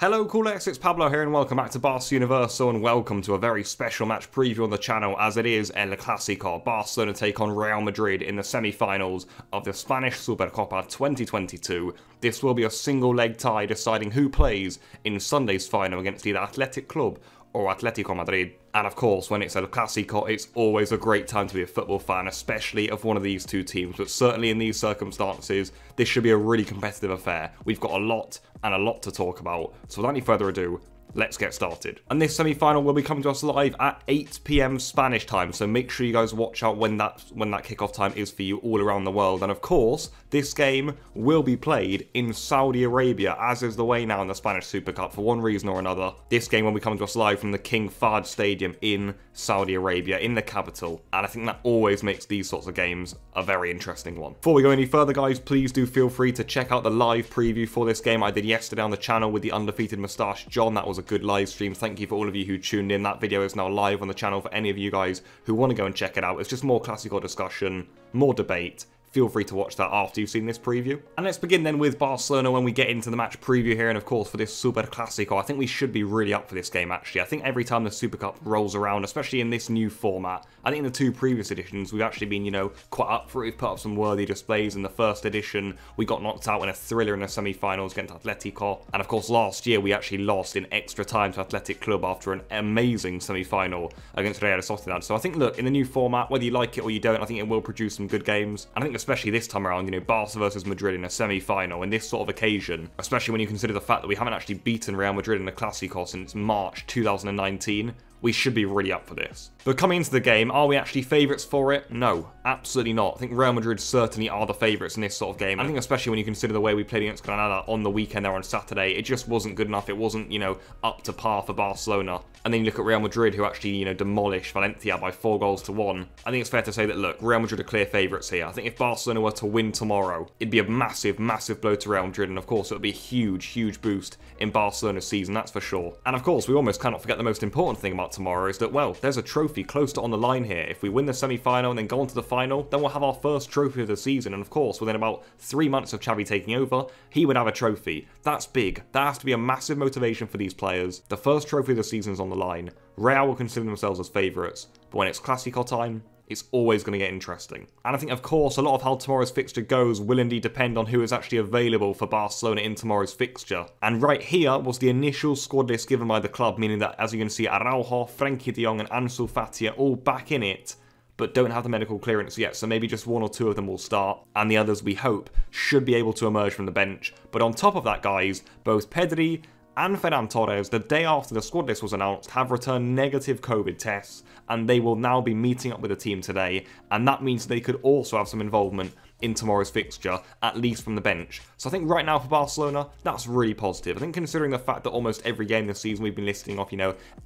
Hello Coolx, it's Pablo here and welcome back to Barca Universo and welcome to a very special match preview on the channel as it is El Clásico. Barcelona take on Real Madrid in the semi-finals of the Spanish Supercopa 2022. This will be a single leg tie deciding who plays in Sunday's final against either Athletic Club or Atletico Madrid. And of course, when it's El Clásico, it's always a great time to be a football fan, especially of one of these two teams. But certainly in these circumstances, this should be a really competitive affair. We've got a lot to talk about. So without any further ado, let's get started. And this semi-final will be coming to us live at 8 PM Spanish time, so make sure you guys watch out when that kickoff time is for you all around the world. And of course, this game will be played in Saudi Arabia, as is the way now in the Spanish Super Cup for one reason or another. This game will be coming to us live from the King Fahd Stadium in Saudi Arabia, in the capital. And I think that always makes these sorts of games a very interesting one. Before we go any further, guys, please do feel free to check out the live preview for this game I did yesterday on the channel with the undefeated moustache John. That was a good live stream. Thank you for all of you who tuned in. That video is now live on the channel for any of you guys who want to go and check it out. It's just more classical discussion, more debate. Feel free to watch that after you've seen this preview. And let's begin then with Barcelona when we get into the match preview here. And of course, for this Super Clásico, I think we should be really up for this game, actually. I think every time the Super Cup rolls around, especially in this new format, I think in the two previous editions, we've actually been, quite up for it. We've put up some worthy displays. In the first edition, we got knocked out in a thriller in the semi-finals against Atletico. And of course, last year, we actually lost in extra time to Athletic Club after an amazing semi-final against Real Sociedad. So I think, look, in the new format, whether you like it or you don't, I think it will produce some good games. And I think especially this time around, Barca versus Madrid in a semi-final in this sort of occasion, especially when you consider the fact that we haven't actually beaten Real Madrid in a Clásico since March 2019, we should be really up for this. But coming into the game, are we actually favourites for it? No, absolutely not. I think Real Madrid certainly are the favourites in this sort of game. I think especially when you consider the way we played against Granada on the weekend there on Saturday, it just wasn't good enough. It wasn't, up to par for Barcelona. And then you look at Real Madrid, who actually, demolished Valencia by 4-1. I think it's fair to say that, look, Real Madrid are clear favourites here. I think if Barcelona were to win tomorrow, it'd be a massive, massive blow to Real Madrid. And of course, it would be a huge, huge boost in Barcelona's season, that's for sure. And of course, we almost cannot forget the most important thing about tomorrow is that, well, there's a trophy close to on the line here. If we win the semi-final and then go on to the final, then we'll have our first trophy of the season. And of course, within about 3 months of Xavi taking over, he would have a trophy. That's big. That has to be a massive motivation for these players. The first trophy of the season is on the line. Real will consider themselves as favourites, but when it's Clásico time, it's always going to get interesting. And I think, of course, a lot of how tomorrow's fixture goes will indeed depend on who is actually available for Barcelona in tomorrow's fixture. And right here was the initial squad list given by the club, meaning that, as you can see, Araujo, Frenkie de Jong and Ansu Fati are all back in it, but don't have the medical clearance yet, so maybe just one or two of them will start, and the others, we hope, should be able to emerge from the bench. But on top of that, guys, both Pedri and Ferran Torres, the day after the squad list was announced, have returned negative COVID tests, and they will now be meeting up with the team today, and that means they could also have some involvement in tomorrow's fixture, at least from the bench. So I think right now for Barcelona, that's really positive. I think considering the fact that almost every game this season we've been listing off,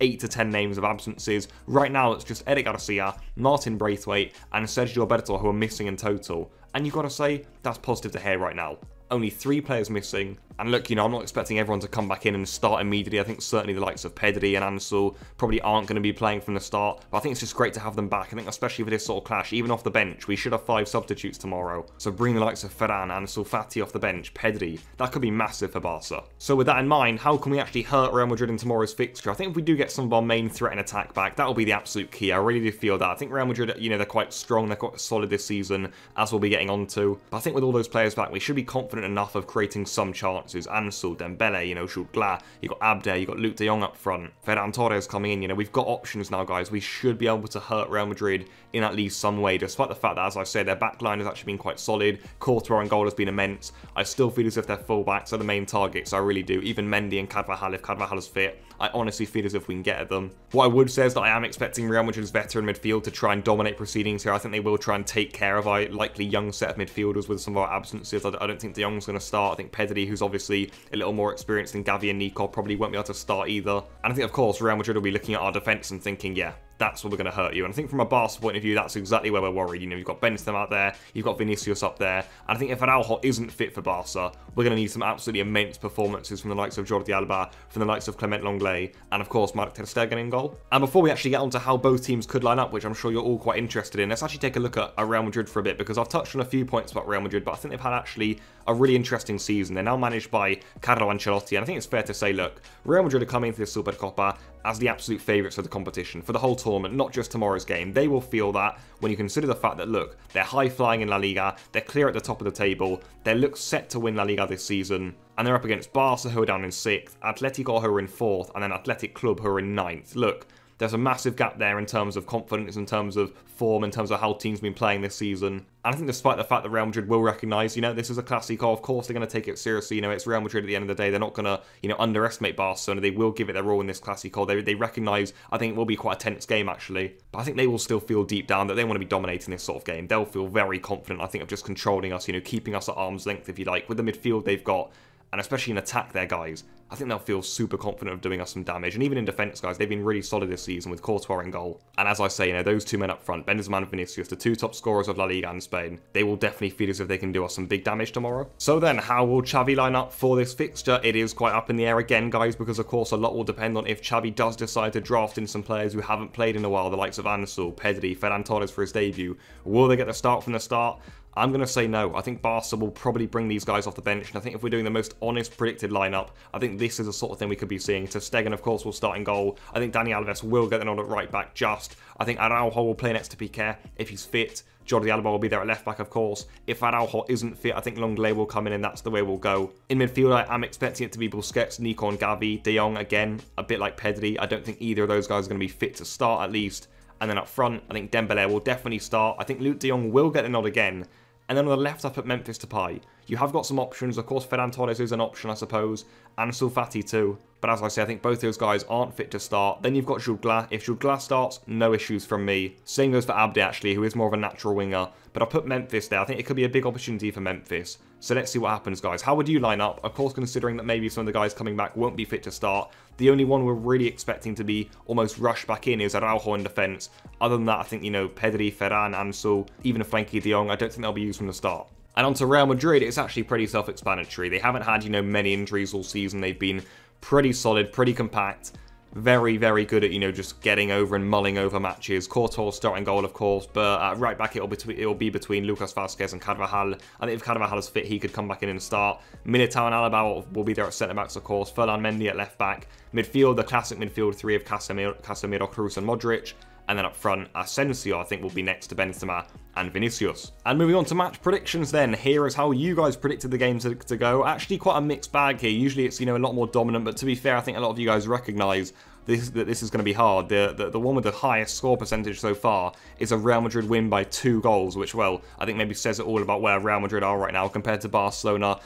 8 to 10 names of absences, right now it's just Eric Garcia, Martin Braithwaite, and Sergio Roberto who are missing in total. And you've got to say, that's positive to hear right now. Only 3 players missing. And look, I'm not expecting everyone to come back in and start immediately. I think certainly the likes of Pedri and Ansu probably aren't going to be playing from the start. But I think it's just great to have them back. I think especially for this sort of clash, even off the bench, we should have 5 substitutes tomorrow. So bring the likes of Ferran, Ansu Fati off the bench, Pedri. That could be massive for Barca. So with that in mind, how can we actually hurt Real Madrid in tomorrow's fixture? I think if we do get some of our main threat and attack back, that will be the absolute key. I really do feel that. I think Real Madrid, they're quite strong. They're quite solid this season, as we'll be getting onto. But I think with all those players back, we should be confident enough of creating some chances. Ansu, Dembele, Jude Gla, you got Abde, you got Luke de Jong up front, Ferran Torres coming in, we've got options now, guys. We should be able to hurt Real Madrid in at least some way, despite the fact that, as I said, their backline has actually been quite solid. Courtois and goal has been immense. I still feel as if their fullbacks are the main targets, I really do. Even Mendy and Carvajal, if Carvajal is fit, I honestly feel as if we can get at them. What I would say is that I am expecting Real Madrid's veteran midfield to try and dominate proceedings here. I think they will try and take care of our likely young set of midfielders with some of our absences. I don't think De Jong's going to start. I think Pedri, who's obviously a little more experienced than Gavi and Nico, probably won't be able to start either. And I think, of course, Real Madrid will be looking at our defence and thinking, yeah, that's what we're going to hurt you. And I think from a Barca point of view, that's exactly where we're worried. You know, you've got Benzema out there, you've got Vinicius up there, and I think if Araujo isn't fit for Barca, we're going to need some absolutely immense performances from the likes of Jordi Alba, from the likes of Clement Lenglet, and of course Marc ter Stegen in goal. And before we actually get on to how both teams could line up, which I'm sure you're all quite interested in, let's actually take a look at Real Madrid for a bit, because I've touched on a few points about Real Madrid, but I think they've had actually a really interesting season. They're now managed by Carlo Ancelotti, and I think it's fair to say, look, Real Madrid are coming into this Supercopa as the absolute favourites of the competition for the whole tournament, not just tomorrow's game. They will feel that when you consider the fact that, look, they're high-flying in La Liga, they're clear at the top of the table, they look set to win La Liga this season, and they're up against Barca, who are down in 6th, Atletico, who are in 4th, and then Athletic Club, who are in 9th. Look, there's a massive gap there in terms of confidence, in terms of form, in terms of how teams have been playing this season. And I think despite the fact that Real Madrid will recognise, you know, this is a Clásico, of course they're going to take it seriously. You know, it's Real Madrid at the end of the day. They're not going to, you know, underestimate Barcelona. They will give it their all in this Clásico. They recognise, I think it will be quite a tense game, actually. But I think they will still feel deep down that they want to be dominating this sort of game. They'll feel very confident, I think, of just controlling us, you know, keeping us at arm's length, if you like, with the midfield they've got. And especially in attack there, guys, I think they'll feel super confident of doing us some damage. And even in defence, guys, they've been really solid this season with Courtois in goal. And as I say, you know, those two men up front, Benzema and Vinicius, the two top scorers of La Liga and Spain, they will definitely feel as if they can do us some big damage tomorrow. So then, how will Xavi line up for this fixture? It is quite up in the air again, guys, because of course a lot will depend on if Xavi does decide to draft in some players who haven't played in a while, the likes of Ansu, Pedri, Ferran Torres for his debut. Will they get the start from the start? I'm going to say no. I think Barca will probably bring these guys off the bench, and I think if we're doing the most honest predicted lineup, I think this is the sort of thing we could be seeing. Ter Stegen, of course, will start in goal. I think Dani Alves will get the nod at right back just. I think Araujo will play next to Piqué if he's fit. Jordi Alba will be there at left back, of course. If Araujo isn't fit, I think Lenglet will come in, and that's the way we'll go. In midfield, I am expecting it to be Busquets, Nico and Gavi. De Jong, again, a bit like Pedri. I don't think either of those guys are going to be fit to start, at least. And then up front, I think Dembélé will definitely start. I think Luuk de Jong will get the nod again. And then on the left up at Memphis Depay, you have got some options. Of course, Ferran Torres is an option, I suppose. Ansu Fati too. But as I say, I think both those guys aren't fit to start. Then you've got Jules Glas. If Jules Glas starts, no issues from me. Same goes for Abde, actually, who is more of a natural winger. But I'll put Memphis there. I think it could be a big opportunity for Memphis. So let's see what happens, guys. How would you line up? Of course, considering that maybe some of the guys coming back won't be fit to start. The only one we're really expecting to be almost rushed back in is Araujo in defence. Other than that, I think, you know, Pedri, Ferran, Ansu, even a Frenkie de Jong, I don't think they'll be used from the start. And on to Real Madrid, it's actually pretty self-explanatory. They haven't had, you know, many injuries all season. They've been pretty solid, pretty compact. Very, very good at, you know, just getting over and mulling over matches. Courtois starting goal, of course, but at right back it'll be between Lucas Vázquez and Carvajal. I think if Carvajal is fit, he could come back in and start. Militao and Alaba will be there at centre-backs, of course. Ferland Mendy at left-back. Midfield, the classic midfield three of Casemiro, Kroos and Modric. And then up front, Asensio, I think, will be next to Benzema and Vinicius. And moving on to match predictions then, here is how you guys predicted the game to go. Actually, quite a mixed bag here. Usually it's, you know, a lot more dominant, but to be fair, I think a lot of you guys recognise that this is going to be hard. The one with the highest score percentage so far is a Real Madrid win by 2 goals, which, well, I think maybe says it all about where Real Madrid are right now compared to Barcelona.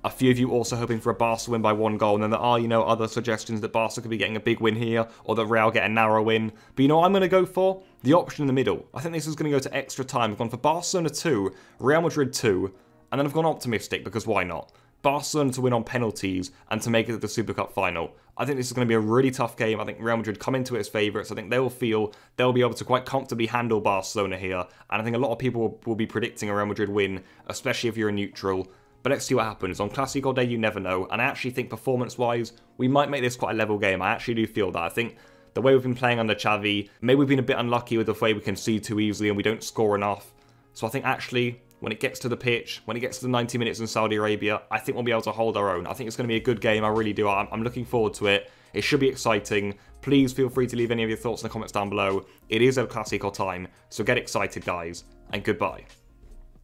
A few of you also hoping for a Barca win by 1 goal, and then there are, you know, other suggestions that Barca could be getting a big win here, or that Real get a narrow win. But you know what I'm going to go for? The option in the middle. I think this is going to go to extra time. I've gone for Barcelona 2, Real Madrid 2, and then I've gone optimistic, because why not? Barcelona to win on penalties and to make it to the Super Cup final. I think this is going to be a really tough game. I think Real Madrid come into it as favourites. I think they'll feel they'll be able to quite comfortably handle Barcelona here, and I think a lot of people will be predicting a Real Madrid win, especially if you're a neutral. But let's see what happens. On Clásico Day, you never know. And I actually think performance-wise, we might make this quite a level game. I actually do feel that. I think the way we've been playing under Xavi, maybe we've been a bit unlucky with the way we concede too easily and we don't score enough. So I think actually, when it gets to the pitch, when it gets to the 90 minutes in Saudi Arabia, I think we'll be able to hold our own. I think it's going to be a good game. I really do. I'm looking forward to it. It should be exciting. Please feel free to leave any of your thoughts in the comments down below. It is El Clásico time, so get excited, guys, and goodbye.